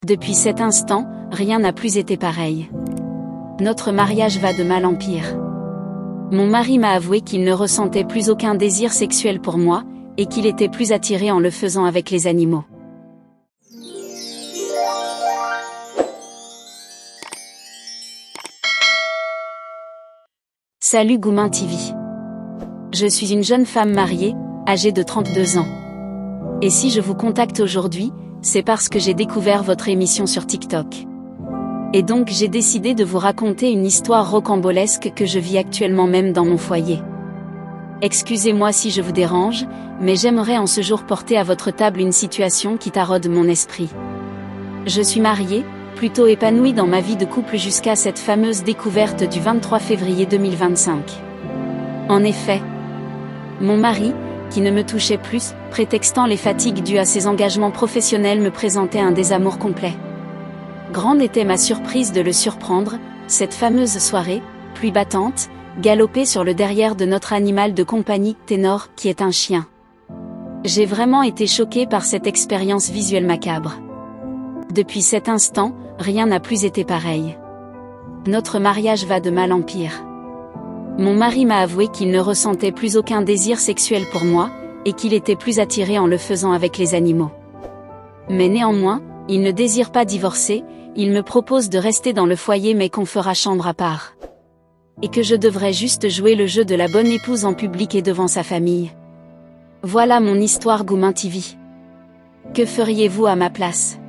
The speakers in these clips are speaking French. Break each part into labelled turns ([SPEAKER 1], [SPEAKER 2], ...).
[SPEAKER 1] Depuis cet instant, rien n'a plus été pareil. Notre mariage va de mal en pire. Mon mari m'a avoué qu'il ne ressentait plus aucun désir sexuel pour moi, et qu'il était plus attiré en le faisant avec les animaux. Salut Goumin TV. Je suis une jeune femme mariée, âgée de 32 ans. Et si je vous contacte aujourd'hui, c'est parce que j'ai découvert votre émission sur TikTok. Et donc j'ai décidé de vous raconter une histoire rocambolesque que je vis actuellement même dans mon foyer. Excusez-moi si je vous dérange, mais j'aimerais en ce jour porter à votre table une situation qui taraude mon esprit. Je suis mariée, plutôt épanouie dans ma vie de couple jusqu'à cette fameuse découverte du 23 février 2025. En effet, mon mari, qui ne me touchait plus, prétextant les fatigues dues à ses engagements professionnels, me présentait un désamour complet. Grande était ma surprise de le surprendre, cette fameuse soirée, pluie battante, galopé sur le derrière de notre animal de compagnie, Ténor, qui est un chien. J'ai vraiment été choquée par cette expérience visuelle macabre. Depuis cet instant, rien n'a plus été pareil. Notre mariage va de mal en pire. Mon mari m'a avoué qu'il ne ressentait plus aucun désir sexuel pour moi, et qu'il était plus attiré en le faisant avec les animaux. Mais néanmoins, il ne désire pas divorcer, il me propose de rester dans le foyer mais qu'on fera chambre à part. Et que je devrais juste jouer le jeu de la bonne épouse en public et devant sa famille. Voilà mon histoire Goumin TV. Que feriez-vous à ma place ?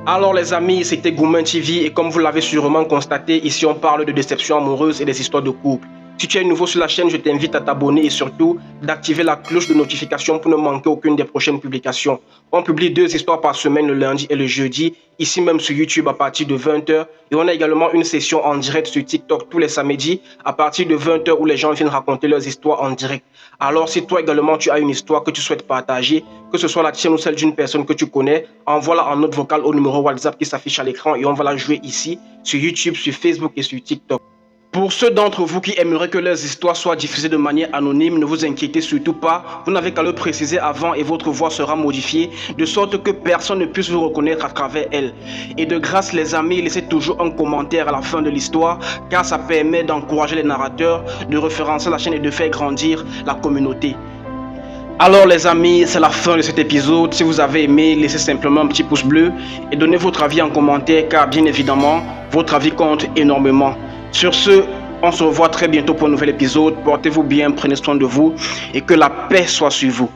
[SPEAKER 2] Alors les amis, c'était Goumin TV et comme vous l'avez sûrement constaté, ici on parle de déception amoureuse et des histoires de couple. Si tu es nouveau sur la chaîne, je t'invite à t'abonner et surtout d'activer la cloche de notification pour ne manquer aucune des prochaines publications. On publie 2 histoires par semaine le lundi et le jeudi, ici même sur YouTube à partir de 20h. Et on a également une session en direct sur TikTok tous les samedis à partir de 20h où les gens viennent raconter leurs histoires en direct. Alors si toi également tu as une histoire que tu souhaites partager, que ce soit la tienne ou celle d'une personne que tu connais, envoie-la en note vocale au numéro WhatsApp qui s'affiche à l'écran et on va la jouer ici sur YouTube, sur Facebook et sur TikTok. Pour ceux d'entre vous qui aimeraient que leurs histoires soient diffusées de manière anonyme, ne vous inquiétez surtout pas, vous n'avez qu'à le préciser avant et votre voix sera modifiée de sorte que personne ne puisse vous reconnaître à travers elle. Et de grâce les amis, laissez toujours un commentaire à la fin de l'histoire car ça permet d'encourager les narrateurs, de référencer la chaîne et de faire grandir la communauté. Alors les amis, c'est la fin de cet épisode. Si vous avez aimé, laissez simplement un petit pouce bleu et donnez votre avis en commentaire car bien évidemment, votre avis compte énormément. Sur ce, on se revoit très bientôt pour un nouvel épisode. Portez-vous bien, prenez soin de vous et que la paix soit sur vous.